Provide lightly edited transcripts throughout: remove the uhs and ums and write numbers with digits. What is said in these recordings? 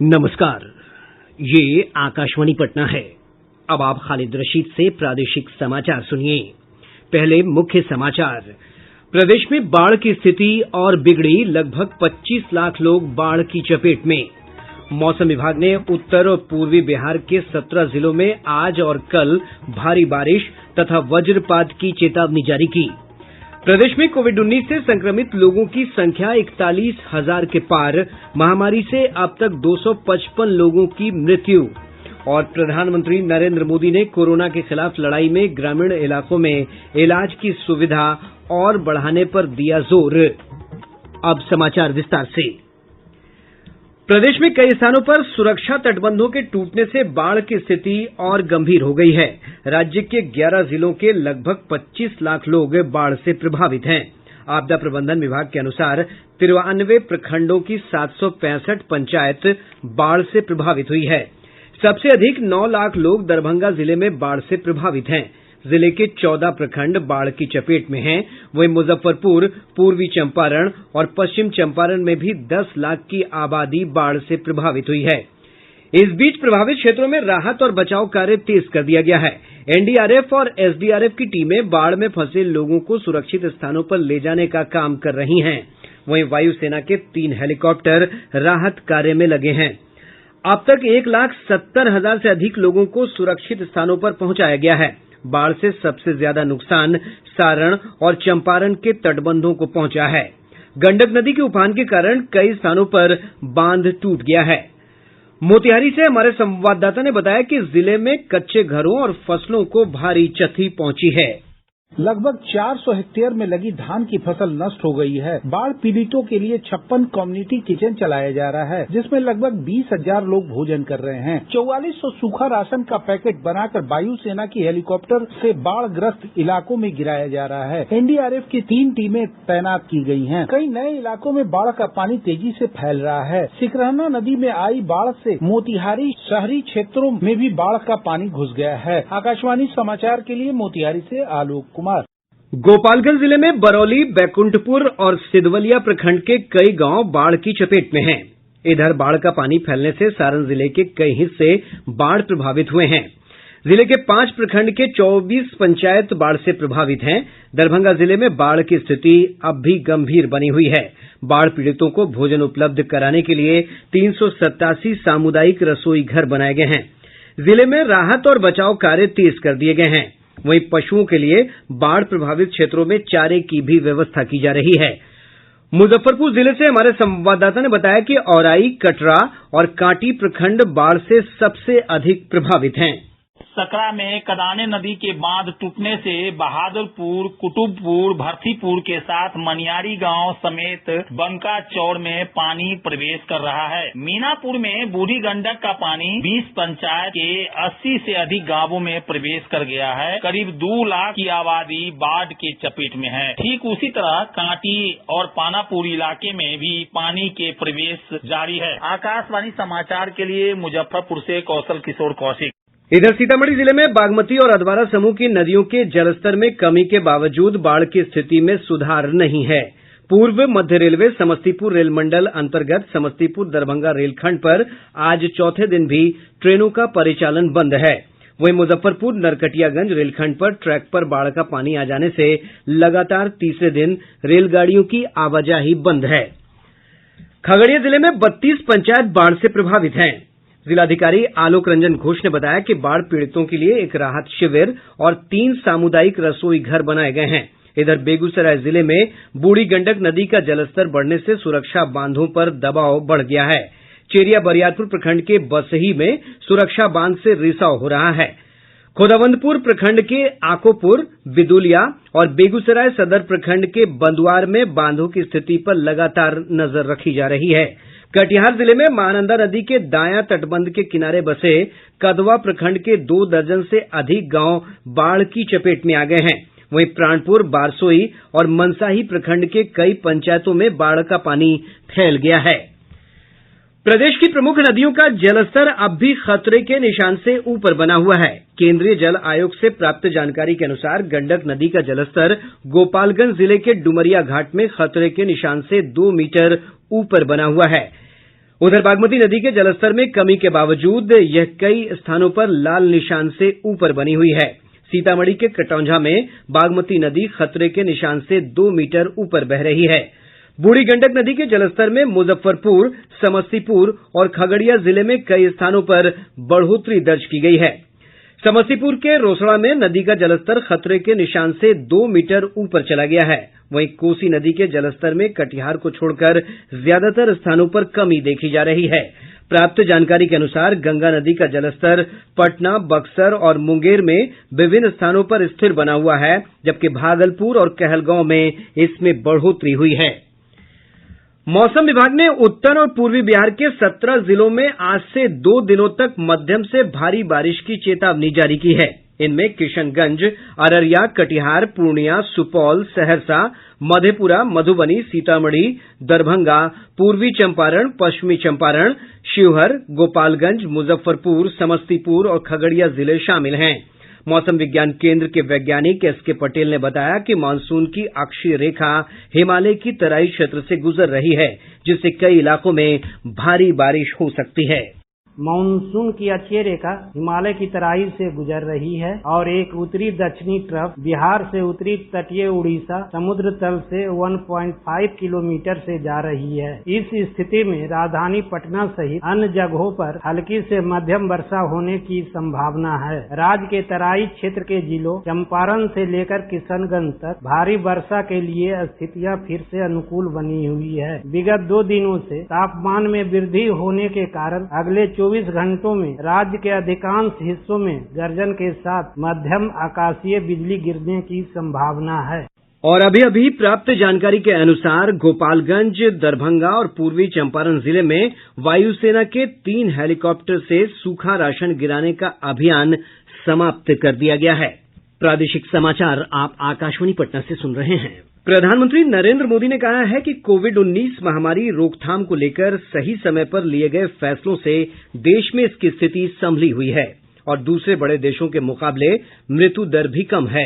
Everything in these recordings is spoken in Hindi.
नमस्कार, ये आकाशवाणी पटना है। अब आप खालिद रशीद से प्रादेशिक समाचार सुनिए। पहले मुख्य समाचार। प्रदेश में बाढ़ की स्थिति और बिगड़ी, लगभग 25 लाख लोग बाढ़ की चपेट में। मौसम विभाग ने उत्तर और पूर्वी बिहार के 17 जिलों में आज और कल भारी बारिश तथा वज्रपात की चेतावनी जारी की। प्रदेश में कोविड-19 से संक्रमित लोगों की संख्या 41,000 के पार। महामारी से अब तक 255 लोगों की मृत्यु। और प्रधानमंत्री नरेंद्र मोदी ने कोरोना के खिलाफ लड़ाई में ग्रामीण इलाकों में इलाज की सुविधा और बढ़ाने पर दिया जोर। अब समाचार विस्तार से। प्रदेश में कई स्थानों पर सुरक्षा तटबंधों के टूटने से बाढ़ की स्थिति और गंभीर हो गई है। राज्य के 11 जिलों के लगभग 25 लाख लोग बाढ़ से प्रभावित हैं। आपदा प्रबंधन विभाग के अनुसार 93 प्रखंडों की 765 पंचायत बाढ़ से प्रभावित हुई है। सबसे अधिक 9 लाख लोग दरभंगा जिले में बाढ़ से प्रभावित हैं। जिले के 14 प्रखंड बाढ़ की चपेट में हैं। वहीं मुजफ्फरपुर, पूर्वी चंपारण और पश्चिम चंपारण में भी 10 लाख की आबादी बाढ़ से प्रभावित हुई है। इस बीच प्रभावित क्षेत्रों में राहत और बचाव कार्य तेज कर दिया गया है। एनडीआरएफ और एसडीआरएफ की टीमें बाढ़ में फंसे लोगों को सुरक्षित स्थानों पर ले जाने का काम कर रही हैं। वहीं वायुसेना के 3 हेलीकॉप्टर राहत कार्य में लगे हैं। अब तक 1,70,000 से अधिक लोगों को सुरक्षित स्थानों पर पहुंचाया गया है। बाढ़ से सबसे ज्यादा नुकसान सारण और चंपारण के तटबंधों को पहुंचा है। गंडक नदी के उफान के कारण कई स्थानों पर बांध टूट गया है। मोतिहारी से हमारे संवाददाता ने बताया कि जिले में कच्चे घरों और फसलों को भारी क्षति पहुंची है। लगभग 400 हेक्टेयर में लगी धान की फसल नष्ट हो गई है। बाढ़ पीड़ितों के लिए 56 कम्युनिटी किचन चलाया जा रहा है, जिसमें लगभग 20,000 लोग भोजन कर रहे हैं। 4400 सूखा राशन का पैकेट बनाकर वायुसेना की हेलीकॉप्टर से बाढ़ ग्रस्त इलाकों में गिराया जा रहा है। एनडीआरएफ की 3 टीमें तैनात की गई हैं। कई नए इलाकों में बाढ़ का पानी तेजी से फैल रहा है। सिकरहना नदी में आई बाढ़ से मोतिहारी शहरी क्षेत्रों में भी बाढ़ का पानी घुस गया है। आकाशवाणी समाचार के लिए मोतिहारी से आलोक कुमार। गोपालगंज जिले में बरौली, बैकुंठपुर और सिधवलिया प्रखंड के कई गांव बाढ़ की चपेट में हैं। इधर बाढ़ का पानी फैलने से सारण जिले के कई हिस्से बाढ़ प्रभावित हुए हैं। जिले के 5 प्रखंड के 24 पंचायत बाढ़ से प्रभावित हैं। दरभंगा जिले में बाढ़ की स्थिति अब भी गंभीर बनी हुई है। बाढ़ पीड़ितों को भोजन उपलब्ध कराने के लिए 387 सामुदायिक रसोई घर बनाए गए हैं। जिले में राहत और बचाव कार्य तेज कर दिए गए हैं। वहीं पशुओं के लिए बाढ़ प्रभावित क्षेत्रों में चारे की भी व्यवस्था की जा रही है। मुजफ्फरपुर जिले से हमारे संवाददाता ने बताया कि औराई, कटरा और कांटी प्रखंड बाढ़ से सबसे अधिक प्रभावित हैं। सकरा में कदाने नदी के बांध टूटने से बहादुरपुर, कुतुबपुर, भरतीपुर के साथ मनियारी गांव समेत बंका चौड़ में पानी प्रवेश कर रहा है। मीनापुर में बूढ़ी गंडक का पानी 20 पंचायत के 80 से अधिक गांवों में प्रवेश कर गया है। करीब 2 लाख की आबादी बाढ़ के चपेट में है। ठीक उसी तरह कांटी और पानापुर इलाके में भी पानी के प्रवेश जारी है। आकाशवाणी समाचार के लिए मुजफ्फरपुर से कौशल किशोर कौशिक। इधर सीतामढ़ी जिले में बागमती और अधवारा समूह की नदियों के जलस्तर में कमी के बावजूद बाढ़ की स्थिति में सुधार नहीं है। पूर्व मध्य रेलवे समस्तीपुर रेल मंडल अंतर्गत समस्तीपुर दरभंगा रेलखंड पर आज चौथे दिन भी ट्रेनों का परिचालन बंद है। वहीं मुजफ्फरपुर नरकटियागंज रेलखंड पर ट्रैक पर बाढ़ का पानी आ जाने से लगातार तीसरे दिन रेलगाड़ियों की आवाजाही बंद है। खगड़िया जिले में 32 पंचायत बाढ़ से प्रभावित हैं। जिलाधिकारी आलोक रंजन घोष ने बताया कि बाढ़ पीड़ितों के लिए एक राहत शिविर और 3 सामुदायिक रसोई घर बनाए गए हैं। इधर बेगूसराय जिले में बूढ़ी गंडक नदी का जलस्तर बढ़ने से सुरक्षा बांधों पर दबाव बढ़ गया है। चेरिया बरियारपुर प्रखंड के बसही में सुरक्षा बांध से रिसाव हो रहा है। खोदावंदपुर प्रखंड के आकोपुर, बिदुलिया और बेगूसराय सदर प्रखंड के बंदुआर में बांधों की स्थिति पर लगातार नजर रखी जा रही है। कटिहार जिले में महानंदा नदी के दायां तटबंध के किनारे बसे कदवा प्रखंड के 2 दर्जन से अधिक गांव बाढ़ की चपेट में आ गए हैं। वहीं प्राणपुर, बारसोई और मनसाही प्रखंड के कई पंचायतों में बाढ़ का पानी फैल गया है। प्रदेश की प्रमुख नदियों का जलस्तर अब भी खतरे के निशान से ऊपर बना हुआ है। केंद्रीय जल आयोग से प्राप्त जानकारी के अनुसार गंडक नदी का जलस्तर गोपालगंज जिले के डुमरिया घाट में खतरे के निशान से 2 मीटर ऊपर बना हुआ है। उधर बागमती नदी के जलस्तर में कमी के बावजूद यह कई स्थानों पर लाल निशान से ऊपर बनी हुई है। सीतामढ़ी के कटौंझा में बागमती नदी खतरे के निशान से 2 मीटर ऊपर बह रही है। बूढ़ी गंडक नदी के जलस्तर में मुजफ्फरपुर, समस्तीपुर और खगड़िया जिले में कई स्थानों पर बढ़ोतरी दर्ज की गई है। समस्तीपुर के रोसड़ा में नदी का जलस्तर खतरे के निशान से 2 मीटर ऊपर चला गया है। वहीं कोसी नदी के जलस्तर में कटिहार को छोड़कर ज्यादातर स्थानों पर कमी देखी जा रही है। प्राप्त जानकारी के अनुसार गंगा नदी का जलस्तर पटना, बक्सर और मुंगेर में विभिन्न स्थानों पर स्थिर बना हुआ है, जबकि भागलपुर और कहलगांव में इसमें बढ़ोतरी हुई है। मौसम विभाग ने उत्तर और पूर्वी बिहार के 17 जिलों में आज से 2 दिनों तक मध्यम से भारी बारिश की चेतावनी जारी की है। इनमें किशनगंज, अररिया, कटिहार, पूर्णिया, सुपौल, सहरसा, मधेपुरा, मधुबनी, सीतामढ़ी, दरभंगा, पूर्वी चंपारण, पश्चिमी चंपारण, शिवहर, गोपालगंज, मुजफ्फरपुर, समस्तीपुर और खगड़िया जिले शामिल हैं। मौसम विज्ञान केंद्र के वैज्ञानिक एसके पटेल ने बताया कि मानसून की अक्षीय रेखा हिमालय की तराई क्षेत्र से गुजर रही है, जिससे कई इलाकों में भारी बारिश हो सकती है। मानसून की अक्षीय रेखा हिमालय की तराई से गुजर रही है और एक उत्तरी दक्षिणी ट्रफ बिहार से उत्तरी तटीय उड़ीसा समुद्र तल से 1.5 किलोमीटर से जा रही है। इस स्थिति में राजधानी पटना सहित अन्य जगहों पर हल्की से मध्यम वर्षा होने की संभावना है। राज्य के तराई क्षेत्र के जिलों चंपारण से लेकर किशनगंज तक भारी वर्षा के लिए स्थितियां फिर से अनुकूल बनी हुई है। विगत 2 दिनों से तापमान में वृद्धि होने के कारण अगले 24 घंटों में राज्य के अधिकांश हिस्सों में गर्जन के साथ मध्यम आकाशीय बिजली गिरने की संभावना है। और अभी प्राप्त जानकारी के अनुसार गोपालगंज, दरभंगा और पूर्वी चंपारण जिले में वायुसेना के 3 हेलीकॉप्टर से सूखा राशन गिराने का अभियान समाप्त कर दिया गया है। प्रादेशिक समाचार आप आकाशवाणी पटना से सुन रहे हैं। प्रधानमंत्री नरेंद्र मोदी ने कहा है कि कोविड-19 महामारी रोकथाम को लेकर सही समय पर लिए गए फैसलों से देश में इसकी स्थिति संभली हुई है और दूसरे बड़े देशों के मुकाबले मृत्यु दर भी कम है।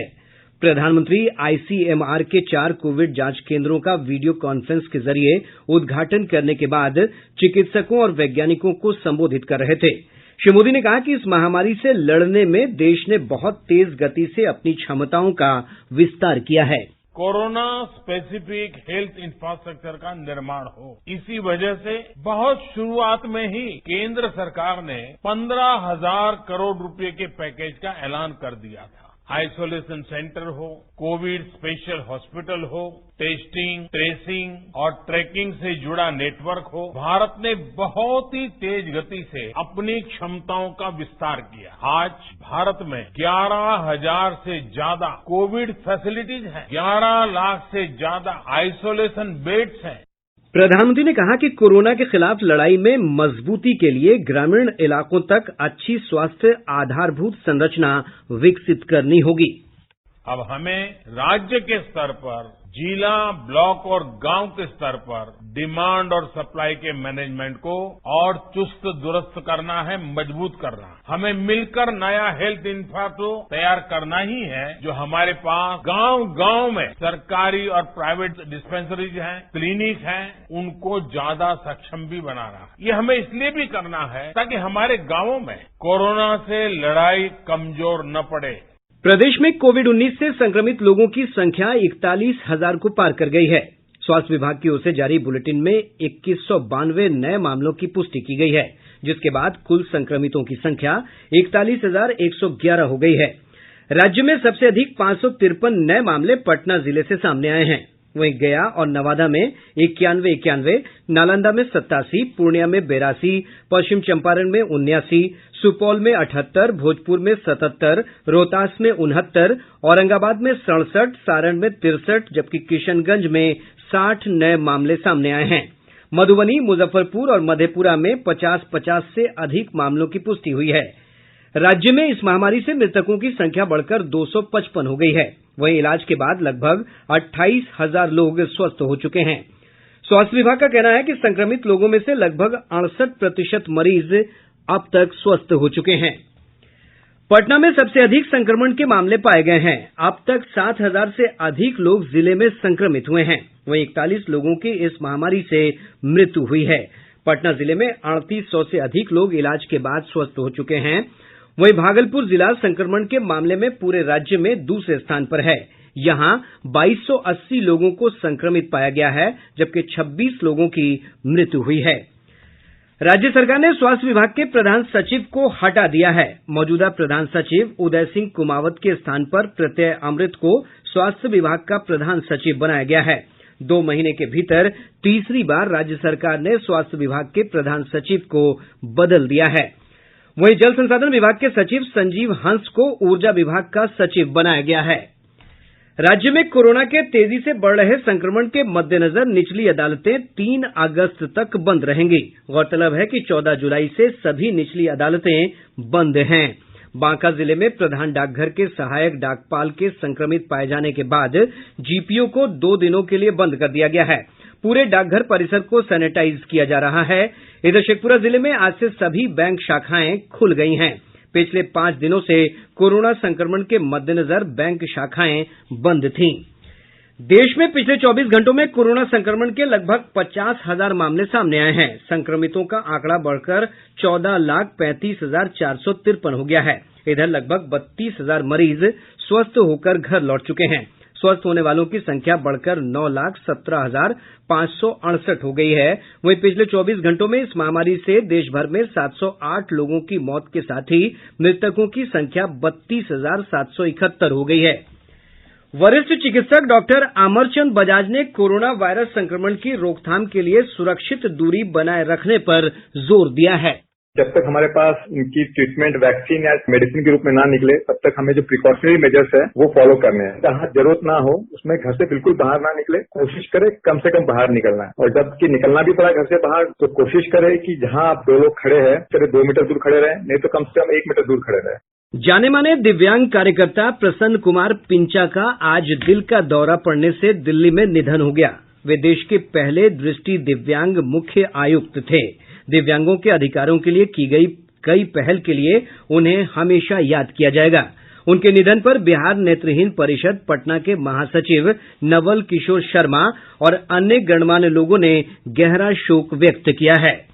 प्रधानमंत्री आईसीएमआर के 4 कोविड जांच केंद्रों का वीडियो कॉन्फ्रेंस के जरिए उद्घाटन करने के बाद चिकित्सकों और वैज्ञानिकों को संबोधित कर रहे थे। श्री मोदी ने कहा कि इस महामारी से लड़ने में देश ने बहुत तेज गति से अपनी क्षमताओं का विस्तार किया है। कोरोना स्पेसिफिक हेल्थ इंफ्रास्ट्रक्चर का निर्माण हो, इसी वजह से बहुत शुरुआत में ही केंद्र सरकार ने 15,000 करोड़ रुपए के पैकेज का ऐलान कर दिया था। आइसोलेशन सेंटर हो, कोविड स्पेशल हॉस्पिटल हो, टेस्टिंग, ट्रेसिंग और ट्रैकिंग से जुड़ा नेटवर्क हो, भारत ने बहुत ही तेज गति से अपनी क्षमताओं का विस्तार किया। आज भारत में 11,000 से ज्यादा कोविड फैसिलिटीज हैं, 11 लाख से ज्यादा आइसोलेशन बेड्स हैं। प्रधानमंत्री ने कहा कि कोरोना के खिलाफ लड़ाई में मजबूती के लिए ग्रामीण इलाकों तक अच्छी स्वास्थ्य आधारभूत संरचना विकसित करनी होगी। अब हमें राज्य के स्तर पर, जिला, ब्लॉक और गांव के स्तर पर डिमांड और सप्लाई के मैनेजमेंट को और चुस्त दुरुस्त करना है, मजबूत करना है। हमें मिलकर नया हेल्थ इंफ्रास्ट्रक्चर तैयार करना ही है, जो हमारे पास गांव-गांव में सरकारी और प्राइवेट डिस्पेंसरीज हैं, क्लिनिक हैं, उनको ज्यादा सक्षम भी बनाना है। ये हमें इसलिए भी करना है ताकि हमारे गांवों में कोरोना से लड़ाई कमजोर न पड़े। प्रदेश में कोविड-19 से संक्रमित लोगों की संख्या 41,000 को पार कर गई है। स्वास्थ्य विभाग की ओर से जारी बुलेटिन में 2192 नए मामलों की पुष्टि की गई है, जिसके बाद कुल संक्रमितों की संख्या 41,111 हो गई है। राज्य में सबसे अधिक 553 नए मामले पटना जिले से सामने आए हैं। वहीं गया और नवादा में 91, नालंदा में 87, पूर्णिया में 82, पश्चिम चंपारण में 79, सुपौल में 78, भोजपुर में 77, रोहतास में 69, औरंगाबाद में 67, सारण में 63, जबकि किशनगंज में 60 नए मामले सामने आए हैं। मधुबनी, मुजफ्फरपुर और मधेपुरा में 50-50 से अधिक मामलों की पुष्टि हुई है। राज्य में इस महामारी से मृतकों की संख्या बढ़कर 255 हो गई है। वहीं इलाज के बाद लगभग 28,000 लोग स्वस्थ हो चुके हैं। स्वास्थ्य विभाग का कहना है कि संक्रमित लोगों में से लगभग 68% मरीज अब तक स्वस्थ हो चुके हैं। पटना में सबसे अधिक संक्रमण के मामले पाए गए हैं। अब तक 7,000 से अधिक लोग जिले में संक्रमित हुए हैं। वहीं 41 लोगों की इस महामारी से मृत्यु हुई है। पटना जिले में 3800 से अधिक लोग इलाज के बाद स्वस्थ हो चुके हैं। वहीं भागलपुर जिला संक्रमण के मामले में पूरे राज्य में दूसरे स्थान पर है। यहां 2280 लोगों को संक्रमित पाया गया है, जबकि 26 लोगों की मृत्यु हुई है। राज्य सरकार ने स्वास्थ्य विभाग के प्रधान सचिव को हटा दिया है। मौजूदा प्रधान सचिव उदय सिंह कुमावत के स्थान पर प्रत्यय अमृत को स्वास्थ्य विभाग का प्रधान सचिव बनाया गया है। 2 महीने के भीतर तीसरी बार राज्य सरकार ने स्वास्थ्य विभाग के प्रधान सचिव को बदल दिया है। वहीं जल संसाधन विभाग के सचिव संजीव हंस को ऊर्जा विभाग का सचिव बनाया गया है। राज्य में कोरोना के तेजी से बढ़ रहे संक्रमण के मद्देनजर निचली अदालतें 3 अगस्त तक बंद रहेंगी। गौरतलब है कि 14 जुलाई से सभी निचली अदालतें बंद हैं। बांका जिले में प्रधान डाकघर के सहायक डाकपाल के संक्रमित पाए जाने के बाद जीपीओ को 2 दिनों के लिए बंद कर दिया गया है। पूरे डाकघर परिसर को सैनिटाइज किया जा रहा है। इधर शेखपुरा जिले में आज से सभी बैंक शाखाएं खुल गई हैं। पिछले 5 दिनों से कोरोना संक्रमण के मद्देनजर बैंक शाखाएं बंद थीं। देश में पिछले 24 घंटों में कोरोना संक्रमण के लगभग 50,000 मामले सामने आए हैं। संक्रमितों का आंकड़ा बढ़कर 14,35,453 हो गया है। इधर लगभग 32,000 मरीज स्वस्थ होकर घर लौट चुके हैं। स्वस्थ होने वालों की संख्या बढ़कर 9,17,568 हो गई है। वहीं पिछले 24 घंटों में इस महामारी से देश भर में 708 लोगों की मौत के साथ ही मृतकों की संख्या 32,771 हो गई है। वरिष्ठ चिकित्सक डॉक्टर अमरचंद बजाज ने कोरोना वायरस संक्रमण की रोकथाम के लिए सुरक्षित दूरी बनाए रखने पर जोर दिया है। जब तक हमारे पास इनकी ट्रीटमेंट वैक्सीन या मेडिसिन के रूप में ना निकले, तब तक हमें जो प्रिकॉशनरी मेजर्स है वो फॉलो करने हैं। जहां जरूरत ना हो उसमें घर से बिल्कुल बाहर ना निकले, कोशिश करें कम से कम बाहर निकलना है। और जबकि निकलना भी पड़ा घर से बाहर तो कोशिश करें कि जहां आप 2 लोग खड़े हैं करीब 2 मीटर दूर खड़े रहें, नहीं तो कम से कम 1 मीटर दूर खड़े रहें। जाने माने दिव्यांग कार्यकर्ता प्रसन्न कुमार पिंचा का आज दिल का दौरा पड़ने से दिल्ली में निधन हो गया। वे देश के पहले दृष्टि दिव्यांग मुख्य आयुक्त थे। दिव्यांगों के अधिकारों के लिए की गई कई पहल के लिए उन्हें हमेशा याद किया जाएगा। उनके निधन पर बिहार नेत्रहीन परिषद पटना के महासचिव नवल किशोर शर्मा और अन्य गणमान्य लोगों ने गहरा शोक व्यक्त किया है।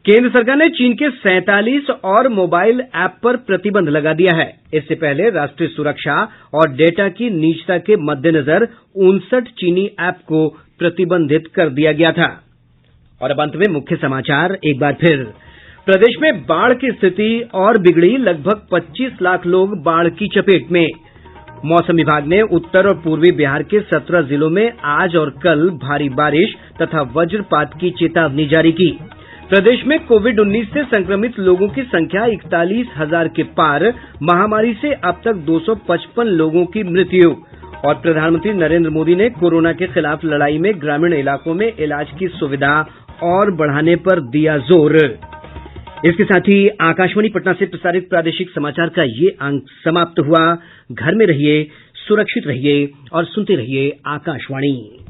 केंद्र सरकार ने चीन के 47 और मोबाइल ऐप पर प्रतिबंध लगा दिया है। इससे पहले राष्ट्रीय सुरक्षा और डेटा की निजता के मद्देनजर 59 चीनी ऐप को प्रतिबंधित कर दिया गया था। और अब अंत में मुख्य समाचार एक बार फिर। प्रदेश में बाढ़ की स्थिति और बिगड़ी, लगभग 25 लाख लोग बाढ़ की चपेट में। मौसम विभाग ने उत्तर और पूर्वी बिहार के 17 जिलों में आज और कल भारी बारिश तथा वज्रपात की चेतावनी जारी की। प्रदेश में कोविड-19 से संक्रमित लोगों की संख्या 41,000 के पार। महामारी से अब तक 255 लोगों की मृत्यु। और प्रधानमंत्री नरेंद्र मोदी ने कोरोना के खिलाफ लड़ाई में ग्रामीण इलाकों में इलाज की सुविधा और बढ़ाने पर दिया जोर। इसके साथ ही आकाशवाणी पटना से प्रसारित प्रादेशिक समाचार का ये अंक समाप्त हुआ। घर में रहिए, सुरक्षित रहिए और सुनते रहिए आकाशवाणी।